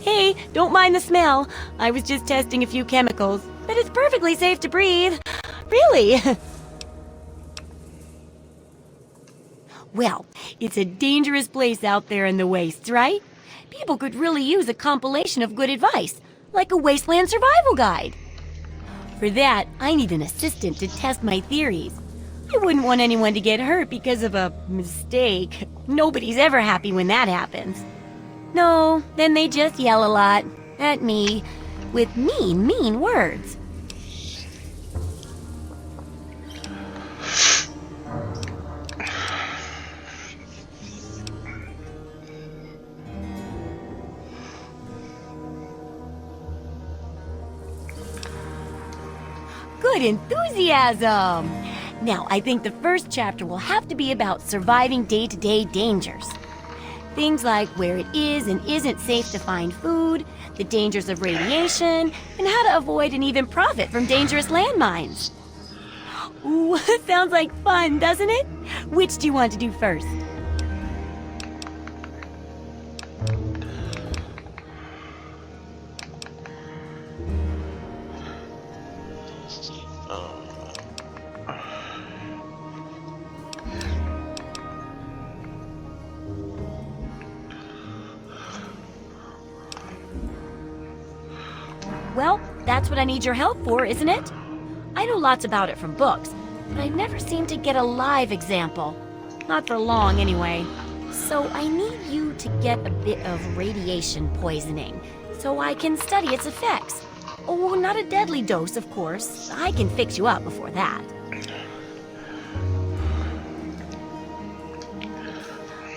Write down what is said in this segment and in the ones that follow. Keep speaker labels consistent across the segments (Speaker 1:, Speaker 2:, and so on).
Speaker 1: Hey, don't mind the smell. I was just testing a few chemicals, but it's perfectly safe to breathe. Really? Well, it's a dangerous place out there in the wastes, right? People could really use a compilation of good advice, like a Wasteland Survival guide. For that, I need an assistant to test my theories. I wouldn't want anyone to get hurt because of a mistake. Nobody's ever happy when that happens. No, then they just yell a lot at me with mean words. Good enthusiasm! Now, I think the first chapter will have to be about surviving day-to-day dangers. Things like where it is and isn't safe to find food, the dangers of radiation, and how to avoid and even profit from dangerous landmines. Ooh, sounds like fun, doesn't it? Which do you want to do first? Well, that's what I need your help for, isn't it? I know lots about it from books, but I never seem to get a live example. Not for long, anyway. So I need you to get a bit of radiation poisoning, so I can study its effects. Oh, not a deadly dose, of course. I can fix you up before that.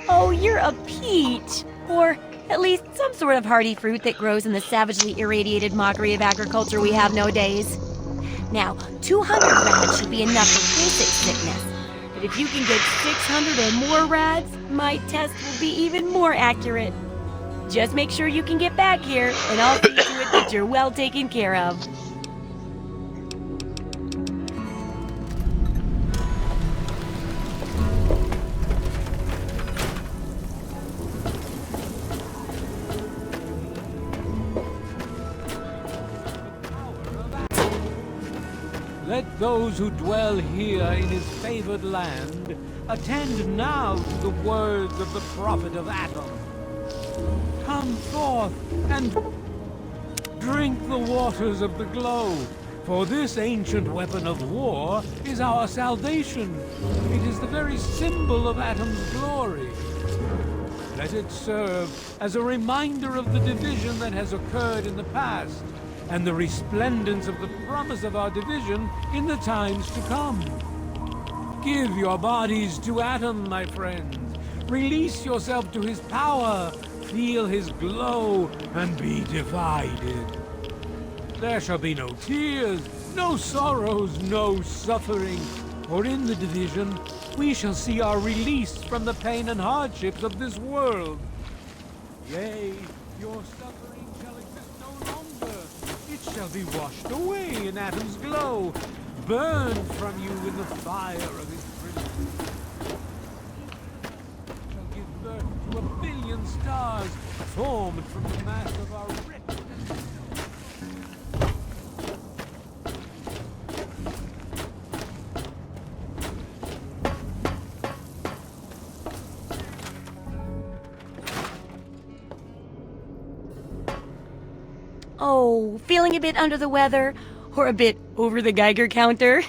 Speaker 1: Oh, you're a peach! Or at least some sort of hardy fruit that grows in the savagely irradiated mockery of agriculture we have nowadays. Now, 200 rads should be enough for basic sickness. But if you can get 600 or more rads, my test will be even more accurate. Just make sure you can get back here, and I'll see to it that you're well taken care of.
Speaker 2: Let those who dwell here in his favored land attend now to the words of the prophet of Atom. Come forth and drink the waters of the glow, for this ancient weapon of war is our salvation. It is the very symbol of Atom's glory. Let it serve as a reminder of the division that has occurred in the past, and the resplendence of the promise of our division in the times to come. Give your bodies to Atom, my friends. Release yourself to his power. Feel his glow and be divided. There shall be no tears, no sorrows, no suffering. For in the division, we shall see our release from the pain and hardships of this world. Yea, your suffering shall exist no longer. It shall be washed away in Atom's glow, burned from you in the fire of his presence. It shall give birth to 1 billion stars, formed from the mass of our wretched.
Speaker 1: Oh, feeling a bit under the weather? Or a bit over the Geiger counter?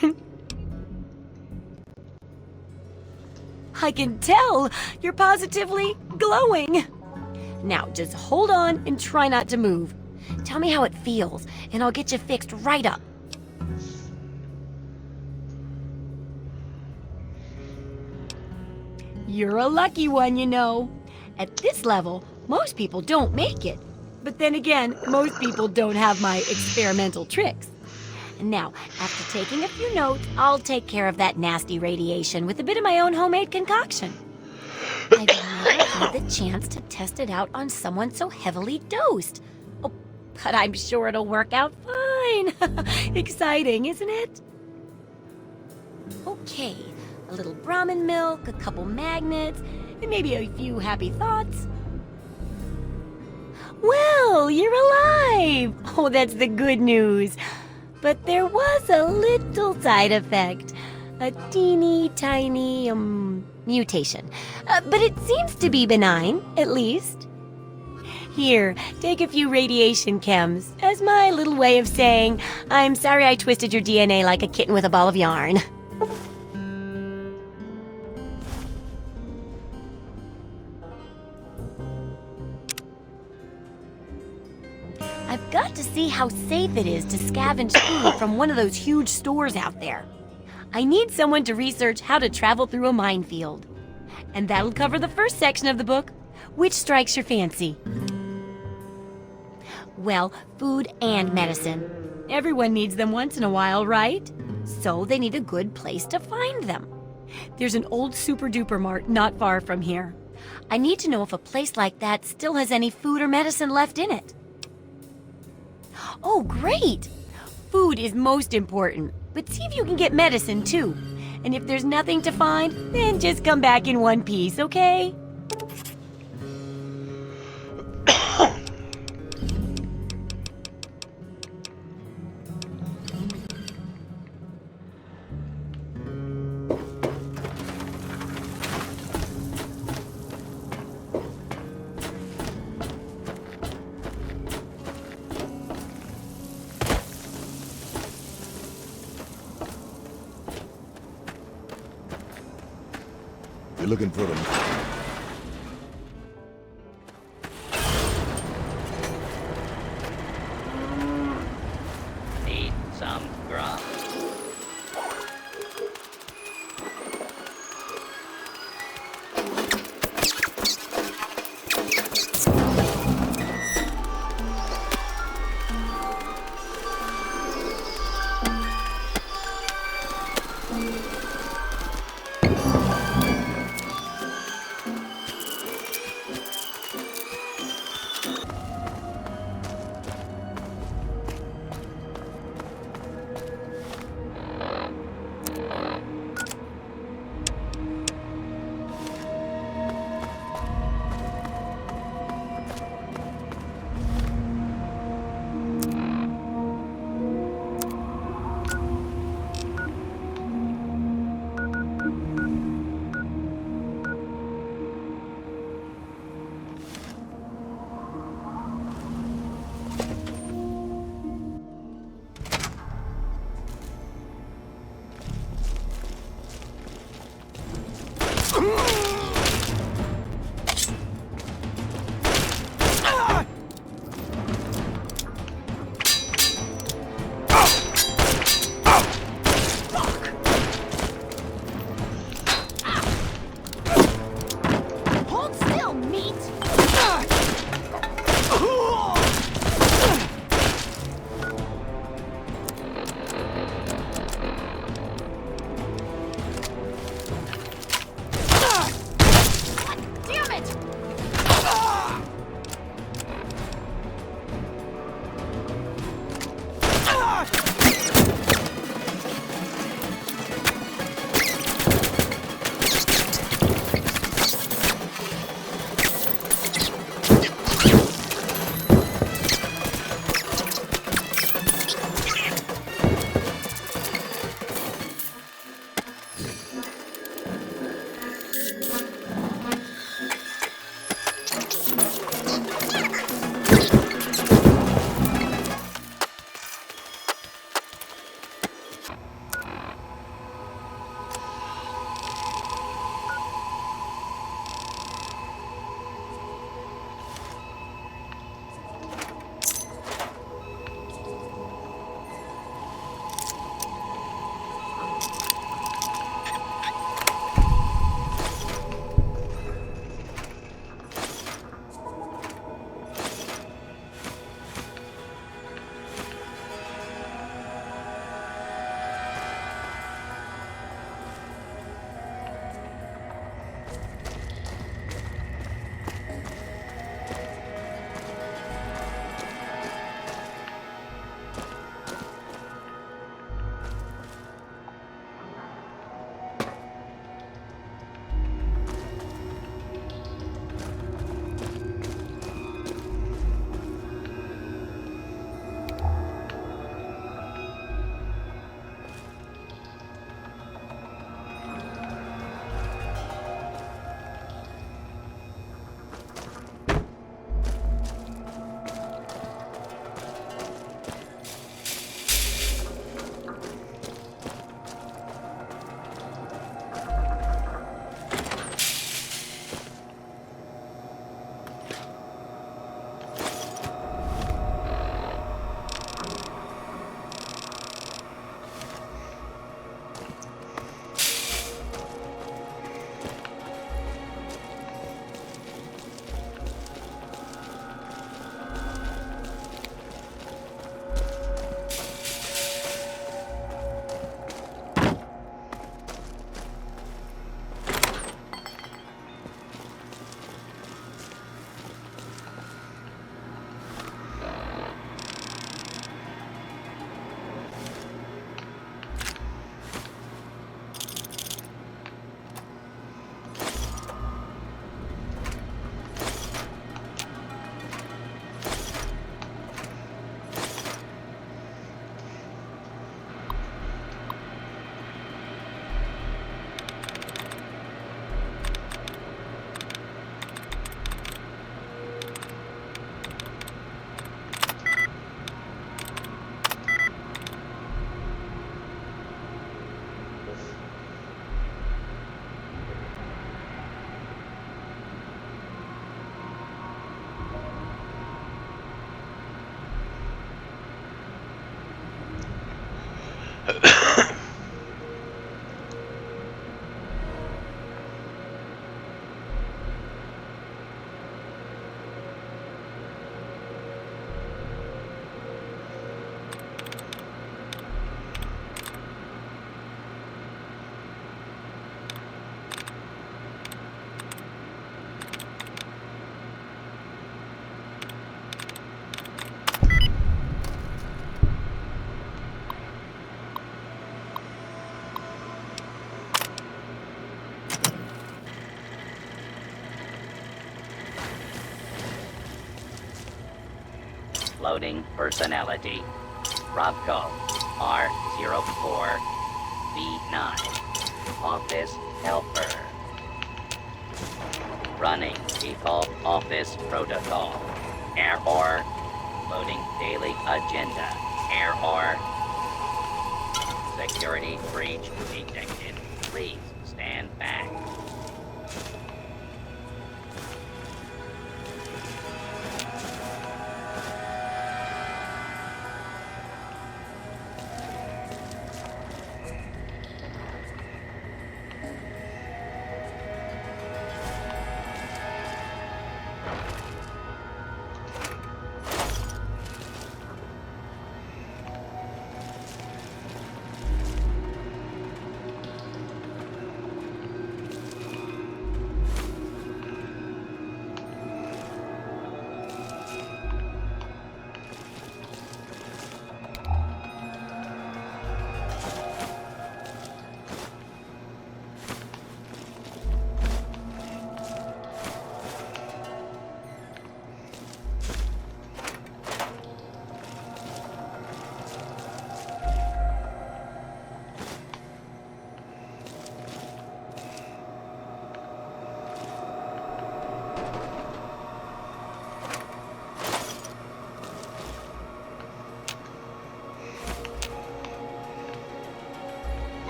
Speaker 1: I can tell! You're positively glowing! Now, just hold on and try not to move. Tell me how it feels, and I'll get you fixed right up. You're a lucky one, you know. At this level, most people don't make it. But then again, most people don't have my experimental tricks. Now, after taking a few notes, I'll take care of that nasty radiation with a bit of my own homemade concoction. I've never had the chance to test it out on someone so heavily dosed. Oh, but I'm sure it'll work out fine. Exciting, isn't it? Okay, a little Brahmin milk, a couple magnets, and maybe a few happy thoughts. Well, Cool, you're alive! Oh, that's the good news. But there was a little side effect. A teeny tiny, mutation. But it seems to be benign, at least. Here, take a few radiation chems as my little way of saying, I'm sorry I twisted your DNA like a kitten with a ball of yarn. I've got to see how safe it is to scavenge food from one of those huge stores out there. I need someone to research how to travel through a minefield. And that'll cover the first section of the book. Which strikes your fancy? Well, food and medicine. Everyone needs them once in a while, right? So they need a good place to find them. There's an old super-duper mart not far from here. I need to know if a place like that still has any food or medicine left in it. Oh, great! Food is most important, but see if you can get medicine too. And if there's nothing to find, then just come back in one piece, okay?
Speaker 3: You're looking for them.
Speaker 4: Need some grub.
Speaker 3: Loading personality. Robco R04B9. Office helper. Running default office protocol. Error. Loading daily agenda. Error. Security breach detected. Please stand back.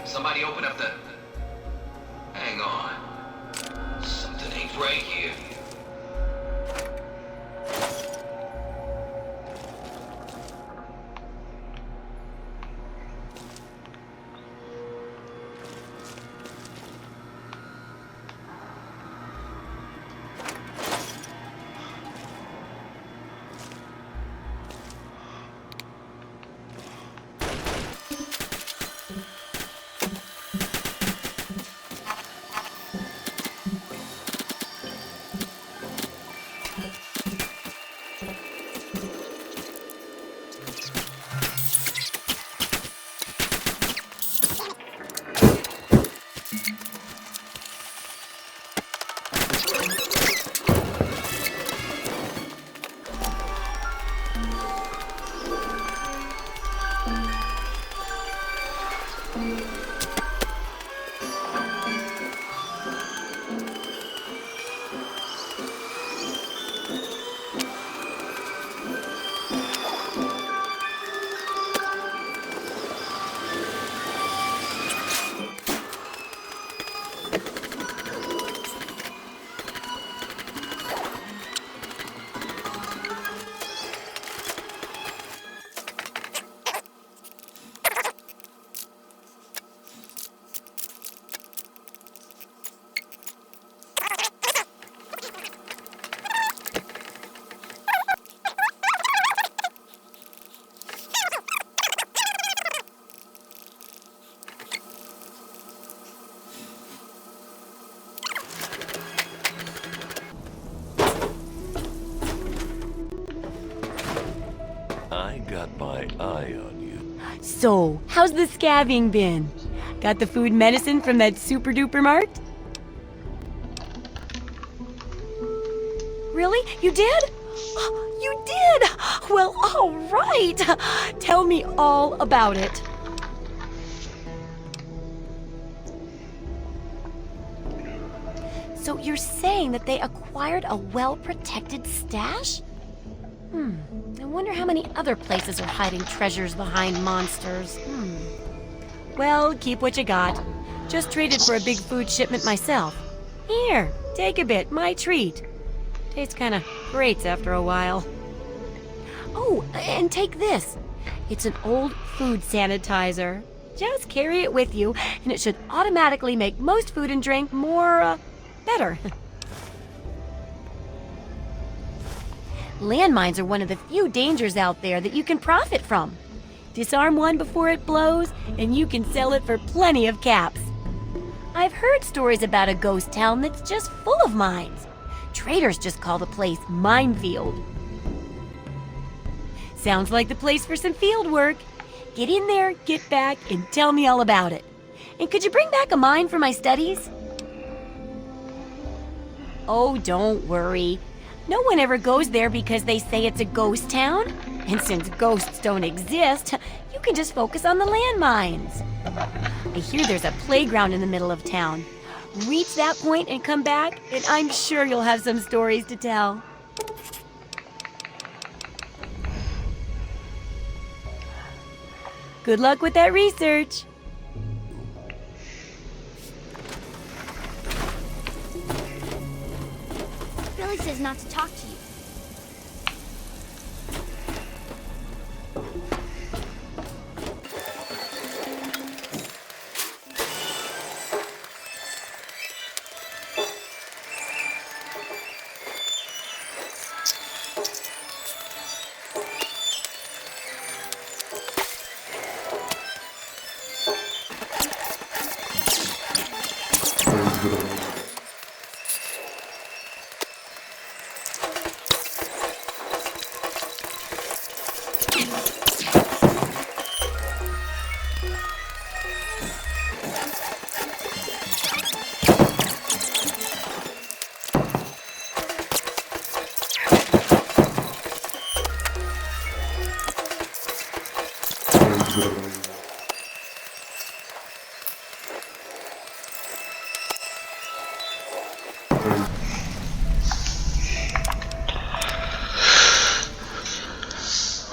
Speaker 4: Somebody open up the... Hang on. Something ain't right here.
Speaker 5: I got my eye on you.
Speaker 1: So, how's the scabbing been? Got the food medicine from that super duper mart? Really? You did? You did? Well, all right. Tell me all about it. So you're saying that they acquired a well-protected stash? I wonder how many other places are hiding treasures behind monsters. Well, keep what you got. Just traded for a big food shipment myself. Here, take a bit, my treat. Tastes kinda great after a while. Oh, and take this. It's an old food sanitizer. Just carry it with you, and it should automatically make most food and drink more, better. Landmines are one of the few dangers out there that you can profit from. Disarm one before it blows, and you can sell it for plenty of caps. I've heard stories about a ghost town that's just full of mines. Traders just call the place Minefield. Sounds like the place for some field work. Get in there, get back, and tell me all about it. And could you bring back a mine for my studies? Oh, don't worry. No one ever goes there because they say it's a ghost town. And since ghosts don't exist, you can just focus on the landmines. I hear there's a playground in the middle of town. Reach that point and come back, and I'm sure you'll have some stories to tell. Good luck with that research.
Speaker 6: Billy says not to talk to you.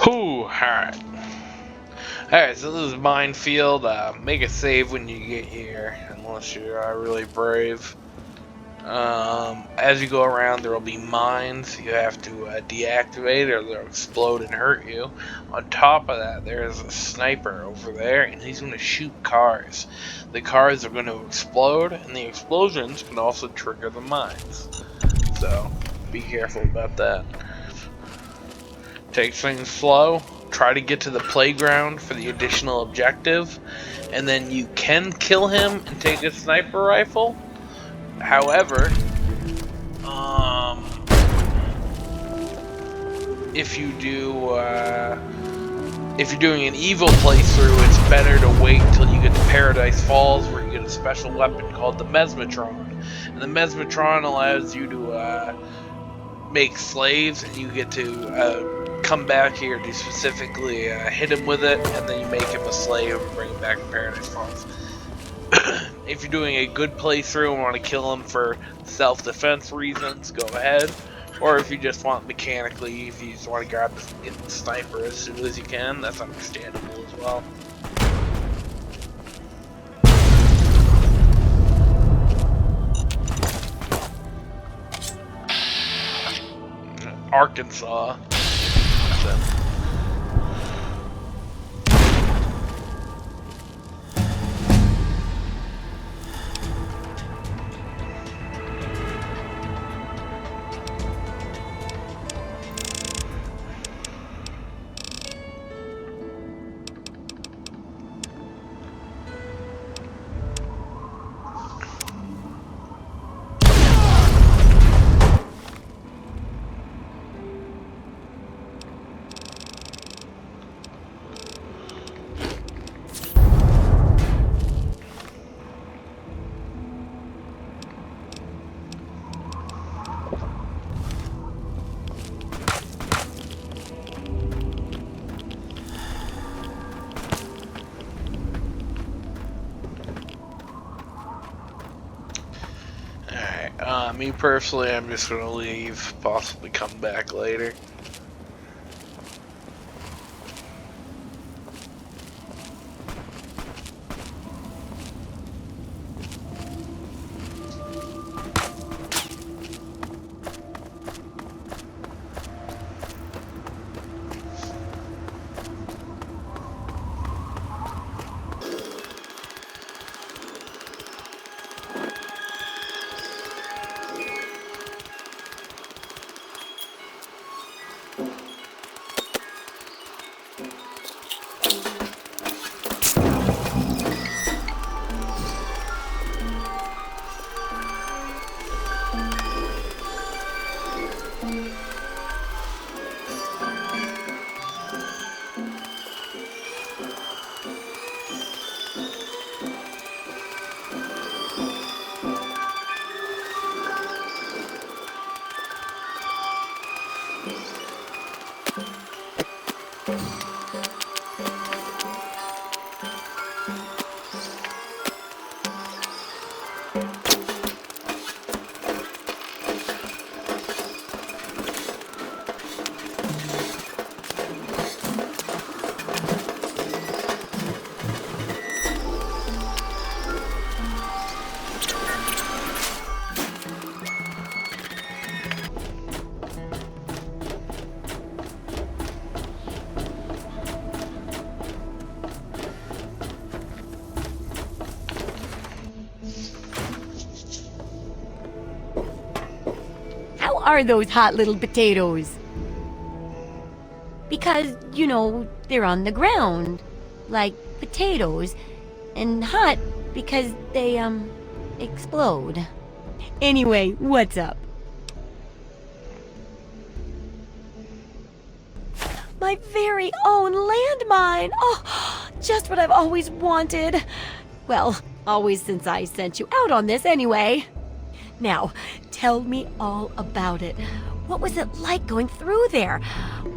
Speaker 7: Alright. Alright, so this is Minefield. Make a save when you get here, unless you are really brave. As you go around, there will be mines you have to deactivate or they'll explode and hurt you. On top of that, there's a sniper over there, and he's going to shoot cars. The cars are going to explode, and the explosions can also trigger the mines. So, be careful about that. Take things slow. Try to get to the playground for the additional objective, and then you can kill him and take a sniper rifle. However, if you're doing an evil playthrough, it's better to wait until you get to Paradise Falls, where you get a special weapon called the Mesmetron. And the Mesmetron allows you to make slaves, and you get to come back here to specifically hit him with it, and then you make him a slave and bring him back to Paradise Falls. If you're doing a good playthrough and want to kill him for self-defense reasons, go ahead. Or if you just want mechanically, if you just want to grab the sniper as soon as you can, that's understandable as well. Arkansas. Me personally, I'm just gonna leave, possibly come back later.
Speaker 1: How are those hot little potatoes? Because, you know, they're on the ground, like potatoes, and hot because they, explode. Anyway, what's up? My very own landmine! Oh, just what I've always wanted. Well, always since I sent you out on this anyway. Now, tell me all about it. What was it like going through there?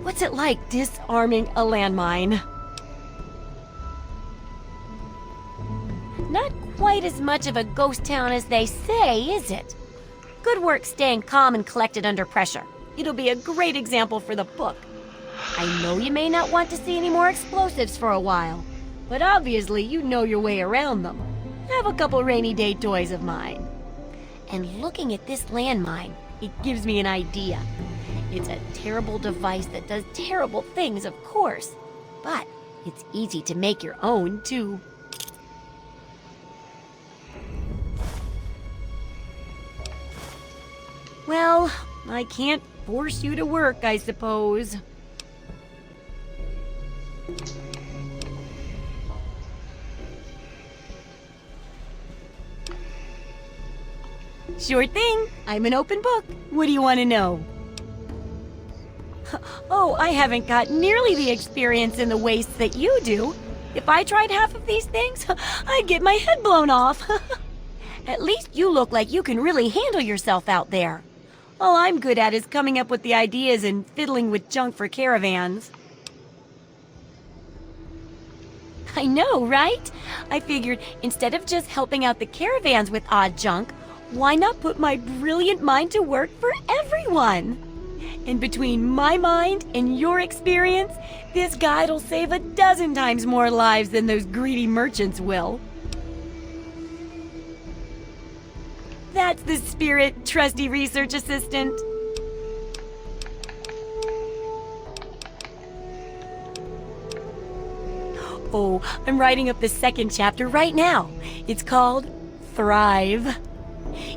Speaker 1: What's it like disarming a landmine? Not quite as much of a ghost town as they say, is it? Good work staying calm and collected under pressure. It'll be a great example for the book. I know you may not want to see any more explosives for a while, but obviously you know your way around them. Have a couple rainy day toys of mine. And looking at this landmine, it gives me an idea. It's a terrible device that does terrible things, of course, but it's easy to make your own, too. Well, I can't force you to work, I suppose. Sure thing. I'm an open book. What do you want to know? Oh, I haven't got nearly the experience in the wastes that you do. If I tried half of these things, I'd get my head blown off. At least you look like you can really handle yourself out there. All I'm good at is coming up with the ideas and fiddling with junk for caravans. I know, right? I figured instead of just helping out the caravans with odd junk, why not put my brilliant mind to work for everyone? And between my mind and your experience, this guide'll save 12 times more lives than those greedy merchants will. That's the spirit, trusty research assistant. Oh, I'm writing up the second chapter right now. It's called Thrive.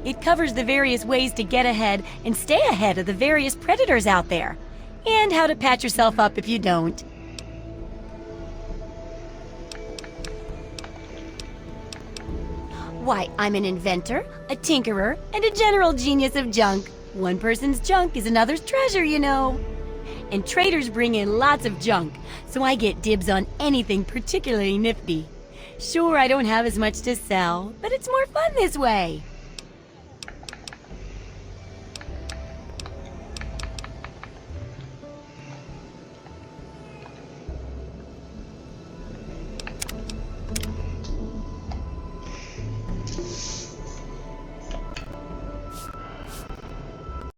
Speaker 1: It covers the various ways to get ahead and stay ahead of the various predators out there, and how to patch yourself up if you don't. Why, I'm an inventor, a tinkerer, and a general genius of junk. One person's junk is another's treasure, you know. And traders bring in lots of junk, so I get dibs on anything particularly nifty. Sure, I don't have as much to sell, but it's more fun this way.